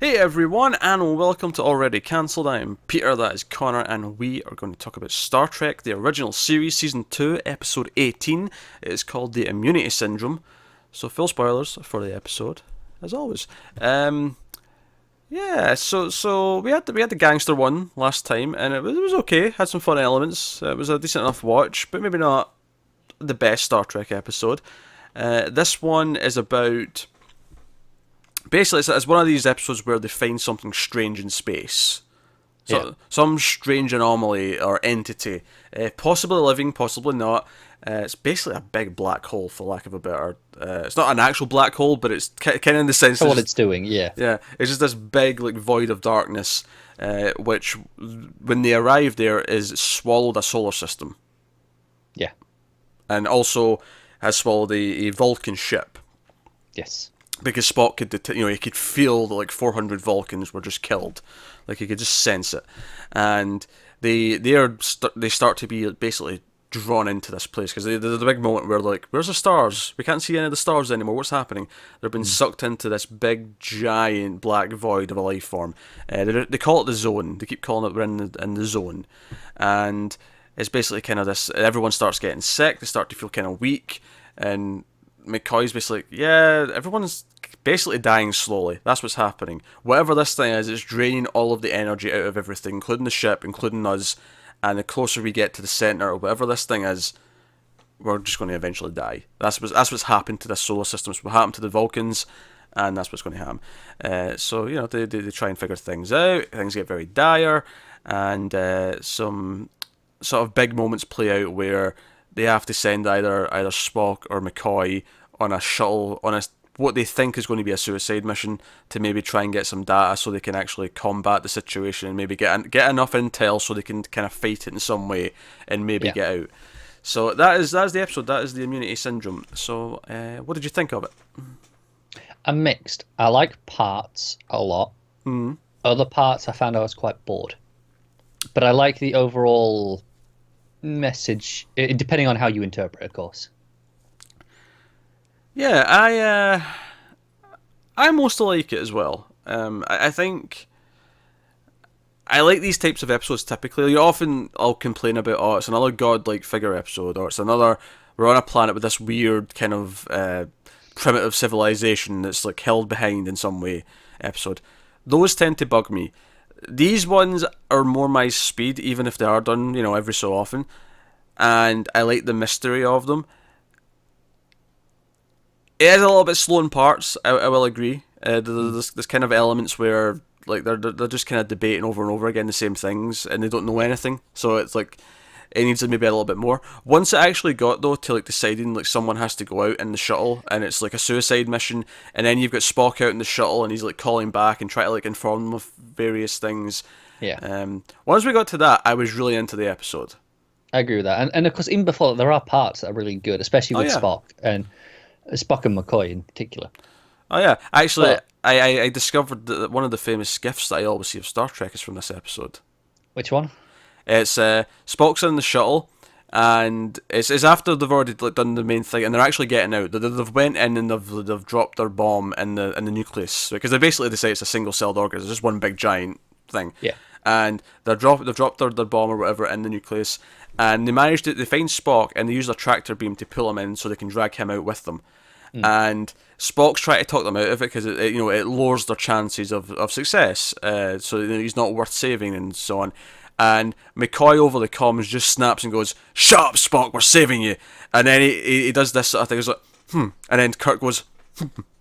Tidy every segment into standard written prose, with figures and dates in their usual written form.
Hey everyone, and welcome to Already Cancelled. I am Peter, that is Connor, and we are going to talk about Star Trek, the original series, Season 2, Episode 18. It is called The Immunity Syndrome. So, full spoilers for the episode, as always. So we had the gangster one last time, and it was okay. Had some fun elements. It was a decent enough watch, but maybe not the best Star Trek episode. This one is about... Basically, it's one of these episodes where they find something strange in space. Some strange anomaly or entity. Possibly living, possibly not. It's basically a big black hole, for lack of a better... it's not an actual black hole, but it's kind of in the sense... For what it's doing, yeah. Yeah, it's just this big void of darkness, which, when they arrive there, is swallowed a solar system. Yeah. And also has swallowed a Vulcan ship. Yes. Because Spock could, he could feel that 400 Vulcans were just killed, he could just sense it, and they start to be basically drawn into this place because there's the big moment where where's the stars? We can't see any of the stars anymore. What's happening? They're being sucked into this big giant black void of a life form. They call it the zone. They keep calling it we're in the zone, and it's basically kind of this. Everyone starts getting sick. They start to feel kind of weak, and McCoy's basically everyone's basically dying slowly. That's what's happening. Whatever this thing is, it's draining all of the energy out of everything, including the ship, including us. And the closer we get to the center of whatever this thing is, we're just going to eventually die. That's what's happened to this solar system. It's what happened to the Vulcans, and that's what's going to happen. So they try and figure things out. Things get very dire, and some sort of big moments play out where they have to send either Spock or McCoy on a shuttle, on what they think is going to be a suicide mission, to maybe try and get some data so they can actually combat the situation and maybe get enough intel so they can kind of fight it in some way and maybe get out. So that's the episode. That is the Immunity Syndrome. So what did you think of it? I'm mixed. I like parts a lot. Mm. Other parts I found I was quite bored. But I like the overall message, depending on how you interpret it, of course. Yeah, I mostly like it as well. I think I like these types of episodes typically. I'll complain about, it's another godlike figure episode, or it's another, we're on a planet with this weird kind of primitive civilization that's held behind in some way episode. Those tend to bug me. These ones are more my speed, even if they are done, every so often. And I like the mystery of them. It is a little bit slow in parts, I will agree. There's kind of elements where they're just kind of debating over and over again the same things, and they don't know anything. So it's it needs maybe a little bit more. Once it actually got though to deciding someone has to go out in the shuttle, and it's a suicide mission, and then you've got Spock out in the shuttle, and he's calling back and trying to inform them of various things. Yeah. Once we got to that, I was really into the episode. I agree with that, and of course, even before there are parts that are really good, especially with Spock and McCoy in particular. Oh yeah, actually, I discovered that one of the famous gifs that I always see of Star Trek is from this episode. Which one? It's Spock's in the shuttle, and it's after they've already done the main thing, and they're actually getting out. They've went in and they've dropped their bomb in the nucleus, because they basically say it's a single-celled organism. It's just one big giant thing. Yeah. And they've dropped their bomb or whatever in the nucleus, and they find Spock, and they use a tractor beam to pull him in so they can drag him out with them. And Spock's trying to talk them out of it because it lowers their chances of success. So he's not worth saving and so on. And McCoy over the comms just snaps and goes, "Shut up, Spock, we're saving you." And then he does this sort of thing. He's like, and then Kirk goes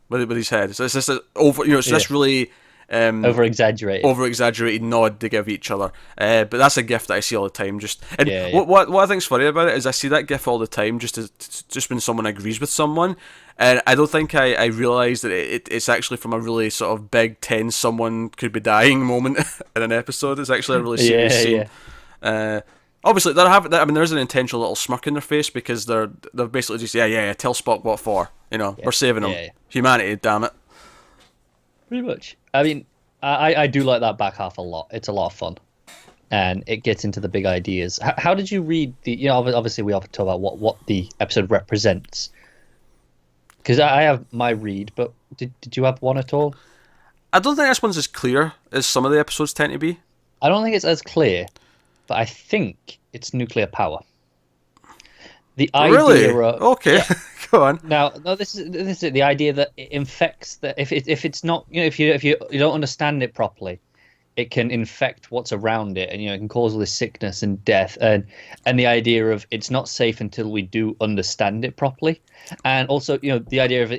with his head. So it's just this really over exaggerated nod to give each other. But that's a gift that I see all the time. What I think's funny about it is I see that gif all the time just when someone agrees with someone. And I don't think I realised that it's actually from a really sort of big, tense, someone could be dying moment in an episode. It's actually a really serious scene. Yeah. Obviously, there's an intentional little smirk in their face because they're basically just, tell Spock what for. We're saving him. Yeah. Humanity, damn it. Pretty much. I mean, I do like that back half a lot. It's a lot of fun. And it gets into the big ideas. How did you read the... obviously we often talk about what the episode represents. Because I have my read, but did you have one at all? I don't think this one's as clear as some of the episodes tend to be. I don't think it's as clear, but I think it's nuclear power. The idea Really? of, Okay, yeah. go on. Now, no, this is it. The idea that it infects that if it's not, if you don't understand it properly, it can infect what's around it, and it can cause all this sickness and death, and the idea of it's not safe until we do understand it properly, and also the idea of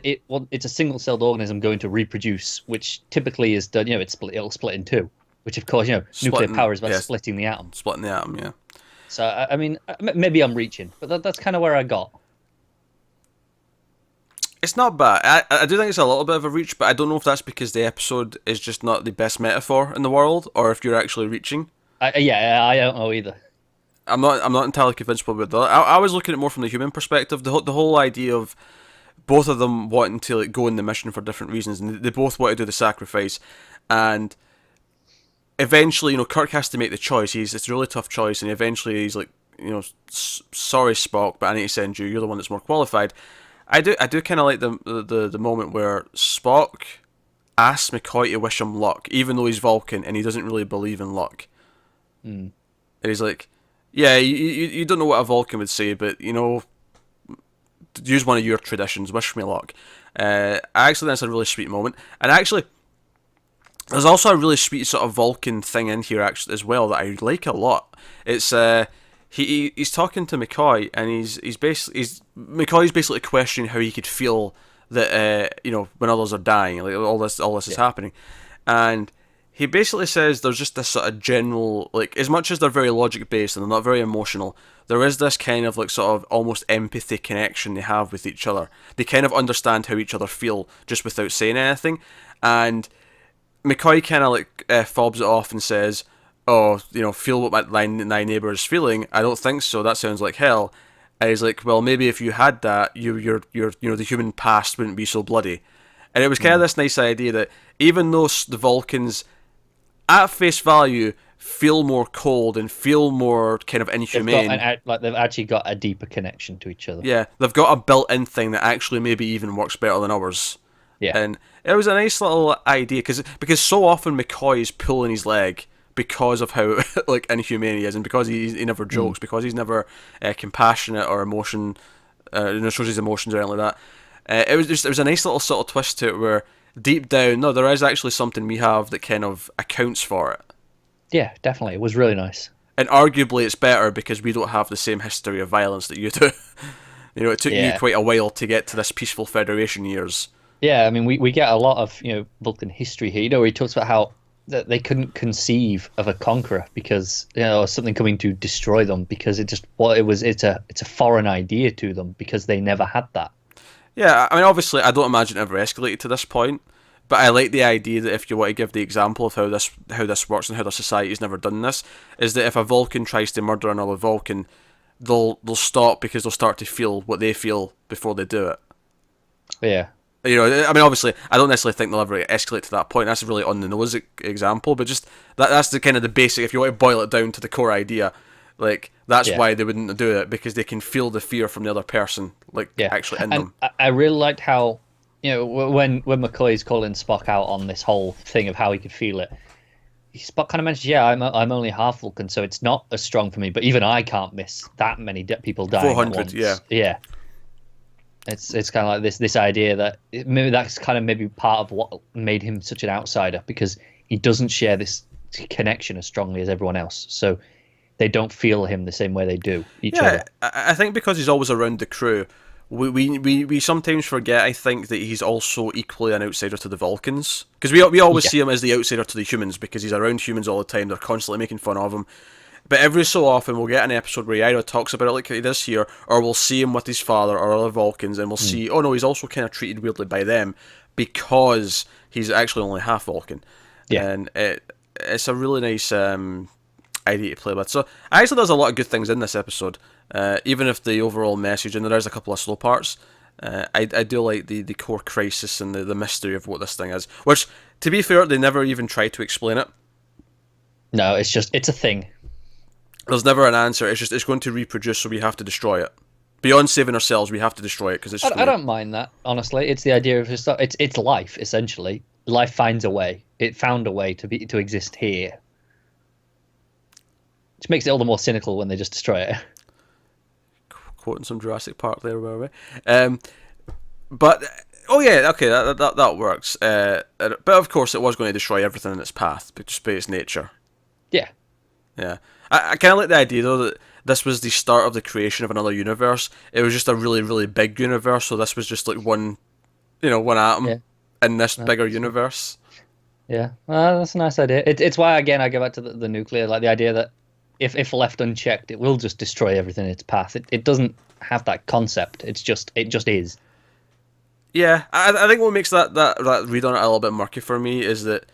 it's a single-celled organism going to reproduce, which typically is done. It'll split in two, which of course nuclear power is about splitting the atom. Splitting the atom, yeah. So I mean, maybe I'm reaching, but that's kind of where I got. It's not bad. I do think it's a little bit of a reach, but I don't know if that's because the episode is just not the best metaphor in the world, or if you're actually reaching. I don't know either. I'm not entirely convinced with that. I was looking at it more from the human perspective. The whole idea of both of them wanting to go on the mission for different reasons, and they both want to do the sacrifice, and eventually, Kirk has to make the choice. It's a really tough choice, and eventually he's like, sorry Spock, but I need to send you. You're the one that's more qualified. I do kind of like the moment where Spock asks McCoy to wish him luck, even though he's Vulcan and he doesn't really believe in luck. And he's like, yeah, you don't know what a Vulcan would say, but use one of your traditions. Wish me luck. I actually think that's a really sweet moment, and actually, there's also a really sweet sort of Vulcan thing in here actually as well that I like a lot. It's he's talking to McCoy, and McCoy's basically questioning how he could feel that when others are dying, like all this is happening, and he basically says there's just this sort of general, like, as much as they're very logic based and they're not very emotional, there is this kind of like sort of almost empathy connection they have with each other. They kind of understand how each other feel just without saying anything, and McCoy kind of like fobs it off and says, oh, feel what my neighbour is feeling. I don't think so. That sounds like hell. And he's like, well, maybe if you had that, your the human past wouldn't be so bloody. And it was kind of this nice idea that even though the Vulcans, at face value, feel more cold and feel more kind of inhumane, they've actually got a deeper connection to each other. Yeah, they've got a built-in thing that actually maybe even works better than ours. Yeah, and it was a nice little idea because so often McCoy is pulling his leg because of how like inhumane he is, and because he never jokes, because he's never compassionate or shows his emotions or anything like that. It was a nice little subtle twist to it where deep down, no, there is actually something we have that kind of accounts for it. Yeah, definitely, it was really nice. And arguably, it's better because we don't have the same history of violence that you do. It took you quite a while to get to this peaceful Federation years. Yeah, I mean, we get a lot of Vulcan history here. He talks about how that they couldn't conceive of a conqueror because something coming to destroy them, because it's a foreign idea to them because they never had that. Yeah, I mean, obviously, I don't imagine it ever escalated to this point, but I like the idea that if you want to give the example of how this works and how their society's never done this, is that if a Vulcan tries to murder another Vulcan, they'll stop because they'll start to feel what they feel before they do it. Yeah. I mean, obviously, I don't necessarily think they'll ever escalate to that point. That's a really on the nose example, but just that's the kind of the basic. If you want to boil it down to the core idea, like that's why they wouldn't do it, because they can feel the fear from the other person, actually in them. I really liked how when McCoy's calling Spock out on this whole thing of how he could feel it, Spock kind of mentions, I'm only half Vulcan, so it's not as strong for me. But even I can't miss that many people dying 400, at once. Yeah. It's kind of like this idea that maybe that's kind of maybe part of what made him such an outsider, because he doesn't share this connection as strongly as everyone else. So they don't feel him the same way they do each other. I think because he's always around the crew, we sometimes forget, I think, that he's also equally an outsider to the Vulcans. Because we always see him as the outsider to the humans, because he's around humans all the time. They're constantly making fun of him. But every so often we'll get an episode where he either talks about it like he does here, or we'll see him with his father or other Vulcans, and we'll see, oh no, he's also kind of treated weirdly by them because he's actually only half Vulcan. Yeah. And it's a really nice idea to play with. So actually there's a lot of good things in this episode, even if the overall message, and there is a couple of slow parts, I do like the core crisis and the mystery of what this thing is, which, to be fair, they never even try to explain it. No, it's a thing. There's never an answer. It's going to reproduce, so we have to destroy it. Beyond saving ourselves, we have to destroy it because it's. I don't mind that, honestly. It's the idea of it's life, essentially. Life finds a way. it found a way to exist here, which makes it all the more cynical when they just destroy it. Quoting some Jurassic Park there, were we? But oh yeah, okay, that works. But of course, it was going to destroy everything in its path, just by its nature. Yeah. Yeah, I kind of like the idea though that this was the start of the creation of another universe. It was just a really, really big universe, so this was just like one atom Yeah. in this bigger universe. Yeah, that's a nice idea. It's why again I go back to the nuclear, like the idea that if left unchecked, it will just destroy everything in its path. It doesn't have that concept. It just is. Yeah, I think what makes that read on it a little bit murky for me is that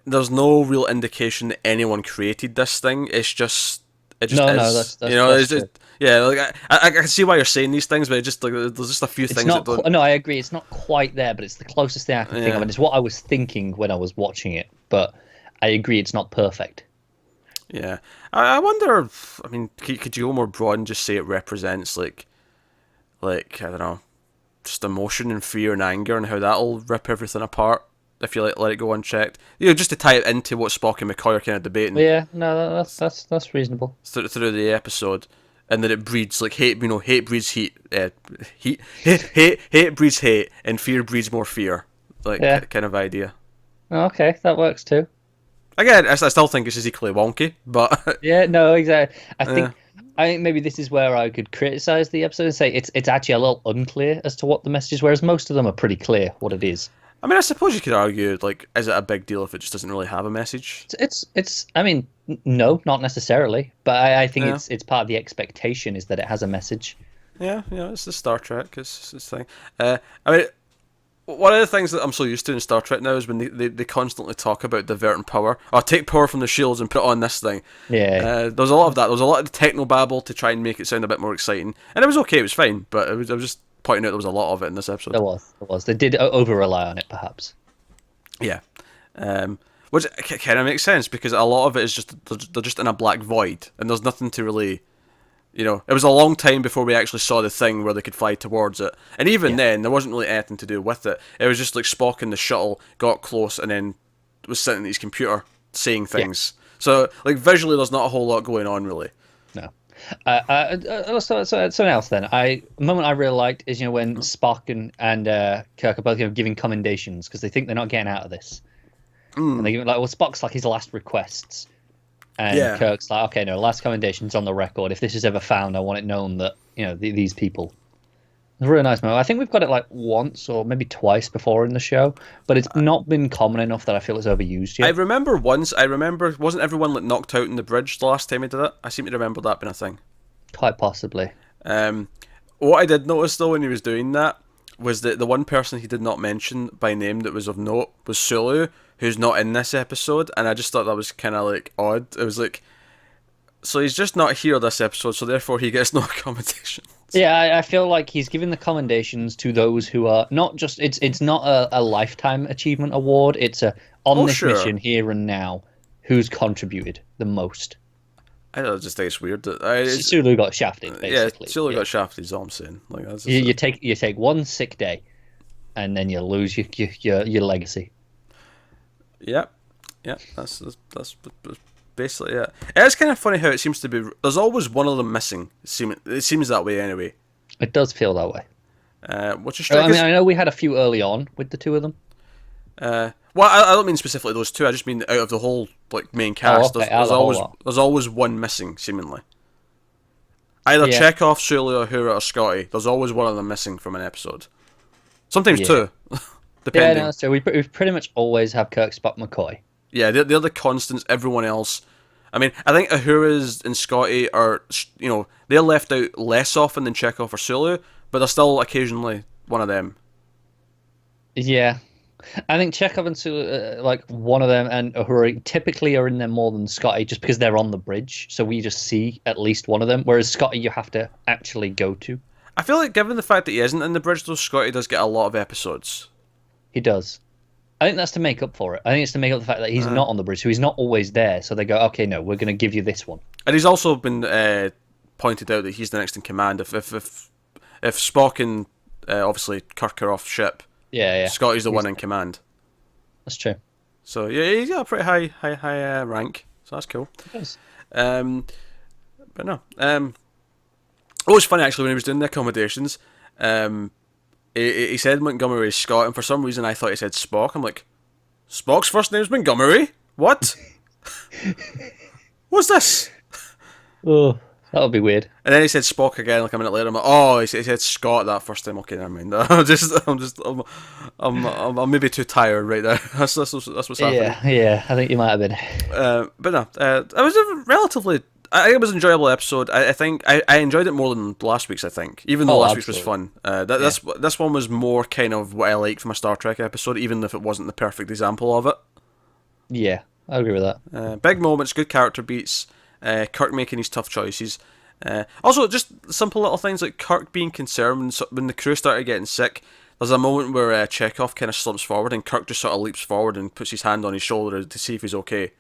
there's no real indication that anyone created this thing. It just No, is. that's that's It's true. just yeah. Like I can see why you're saying these things, but it just like there's just a few It's things not. that don't. No, I agree. It's not quite there, but it's the closest thing I can think Yeah. of, and it's what I was thinking when I was watching it. But I agree, it's not perfect. Yeah, I wonder. I mean, could you go more broad and just say it represents like I don't know, just emotion and fear and anger and how that'll rip everything apart if you let it go unchecked. Just to tie it into what Spock and McCoy are kind of debating But yeah, no, that's reasonable. through the episode, and that it breeds like hate. Hate breeds heat. Hate breeds hate, and fear breeds more fear. Like Yeah. kind of idea. Okay, that works too. Again, I still think it's equally wonky, but Yeah, no, exactly. I think Yeah. I think maybe this is where I could criticize the episode and say it's actually a little unclear as to what the message is, whereas most of them are pretty clear what it is. I mean, I suppose you could argue like, is it a big deal if it just doesn't really have a message? It's I mean, no, not necessarily, but I think Yeah. it's part of the expectation is that it has a message. Yeah, it's the Star Trek. It's this thing. I mean, one of the things that I'm so used to in Star Trek now is when they constantly talk about diverting power. Or take power from the shields and put it on this thing. Yeah. There was a lot of that. There was a lot of techno babble to try and make it sound a bit more exciting. And it was okay, it was fine. But I was just pointing out there was a lot of it in this episode. There was. They did over rely on it, perhaps. Yeah. Which kind of makes sense because a lot of it is just, they're just in a black void. And there's nothing to really... it was a long time before we actually saw the thing where they could fly towards it. And even then, there wasn't really anything to do with it. It was just like Spock in the shuttle got close and then was sitting at his computer saying things. So, like, visually, there's not a whole lot going on, really. No. Something else then. A moment I really liked is when Spock and Kirk are both giving commendations because they think they're not getting out of this, and they give like, well, Spock's like his last requests, and Yeah. Kirk's like, okay, no, last commendation's on the record. If this is ever found, I want it known that these people. It's a really nice moment. I think we've got it like once or maybe twice before in the show, but it's not been common enough that I feel it's overused I yet. remember wasn't everyone like knocked out in the bridge the last time he did it? I seem to remember that being a thing. Quite possibly. What I did notice though when he was doing that was that the one person he did not mention by name that was of note was Sulu, who's not in this episode, and I just thought that was kind of like odd. It was like, so he's just not here this episode, so therefore he gets no accommodation. Yeah, I feel like he's giving the commendations to those who are not just. It's not a lifetime achievement award. It's a on this sure. mission here and now, who's contributed the most. I don't know, I just think it's weird that Sulu got shafted, basically. yeah, Sulu got shafted. Is all I'm saying. Like that's You take one sick day, and then you lose your legacy. Yeah, that's basically it. It's kind of funny how it seems to be. There's always one of them missing. It seems that way anyway. It does feel that way. Which is I strange. mean, I know we had a few early on with the two of them. Well, I don't mean specifically those two. I just mean out of the whole main cast. okay, out of the whole lot. There's always one missing, seemingly. Either Yeah. Chekhov, Sulu, Uhura, or Scotty. There's always one of them missing from an episode. Sometimes Yeah. two, Yeah, depending. no, so we pretty much always have Kirk, Spock, McCoy. Yeah, they're the constants. Everyone else. I mean, I think Uhura's and Scotty are, they're left out less often than Chekhov or Sulu, but they're still occasionally one of them. Yeah. I think Chekhov and Sulu, like one of them and Uhura typically are in there more than Scotty just because they're on the bridge. So we just see at least one of them. Whereas Scotty, you have to actually go to. I feel like given the fact that he isn't in the bridge, though, Scotty does get a lot of episodes. He does. I think that's to make up for it. I think it's to make up the fact that he's not on the bridge, so he's not always there. So they go, okay, no, we're going to give you this one. And he's also been pointed out that he's the next in command. If Spock and obviously Kirk are off ship, Yeah. Scotty's the one in command. That's true. So yeah, he's got a pretty high rank. So that's cool. Yes. But no. It was funny actually when he was doing the accommodations. He said Montgomery is Scott, and for some reason I thought he said Spock. I'm like, Spock's first name's Montgomery? What? What's this? Oh, that would be weird. And then he said Spock again, like a minute later. I'm like, oh, he said Scott that first time. Okay, never mind. I'm maybe too tired right now. That's what's happening. Yeah, I think you might have been. But no, it was a relatively. I think it was an enjoyable episode. I think I enjoyed it more than last week's. I think, even though last week's was fun. This one was more kind of what I like from a Star Trek episode, even if it wasn't the perfect example of it. Yeah, I agree with that. Big moments, good character beats, Kirk making his tough choices. Also, just simple little things like Kirk being concerned when the crew started getting sick. There's a moment where Chekhov kind of slumps forward and Kirk just sort of leaps forward and puts his hand on his shoulder to see if he's okay.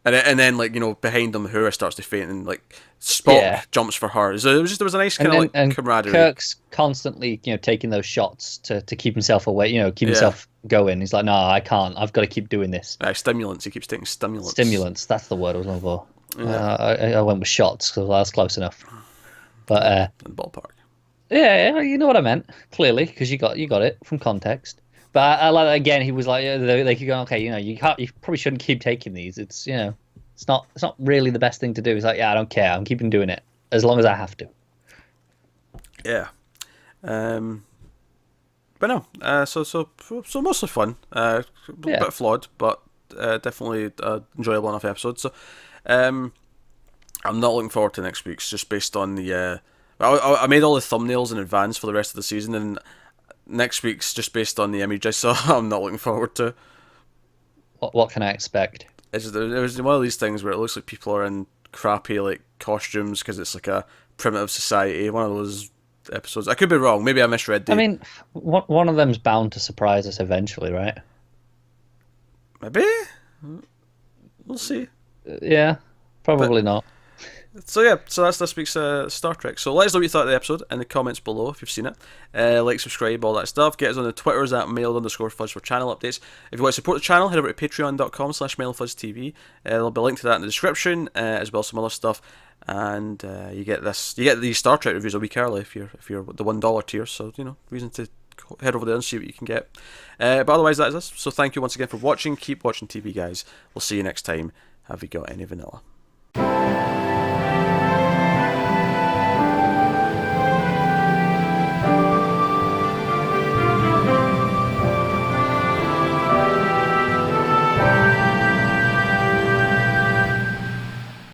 And then like, you know, behind them, Uhura starts to faint and like Spock jumps for her. So there was a nice kind of like camaraderie. Kirk's constantly, you know, taking those shots to keep himself awake, you know, keep himself going. He's like, no, I can't. I've got to keep doing this. Stimulants. He keeps taking stimulants. Stimulants. That's the word I was looking for. I went with shots because that's close enough. But in ballpark. Yeah, you know what I meant clearly because you got it from context. But I like that again. He was like, they keep going, okay, you know, you probably shouldn't keep taking these. It's, you know, it's not really the best thing to do. He's like, yeah, I don't care. I'm keeping doing it as long as I have to. Yeah. But no. So mostly fun. A bit flawed, but definitely enjoyable enough episode. So, I'm not looking forward to next week's just based on the. I made all the thumbnails in advance for the rest of the season, and next week's just based on the image I saw. I'm not looking forward to. What can I expect? It was one of these things where it looks like people are in crappy like costumes because it's like a primitive society. One of those episodes. I could be wrong. Maybe I misread. I mean, one of them's bound to surprise us eventually, right? Maybe. We'll see. Yeah, probably not. So that's this week's Star Trek. So let us know what you thought of the episode in the comments below if you've seen it. Like, subscribe, all that stuff. Get us on the Twitters at mailed_fuzz for channel updates. If you want to support the channel, head over to patreon.com/mailedfuzztv. There'll be a link to that in the description, as well as some other stuff. And you get these Star Trek reviews a week early if you're the $1 tier. So, you know, reason to head over there and see what you can get. But otherwise, that is us. So thank you once again for watching. Keep watching TV, guys. We'll see you next time. Have you got any vanilla?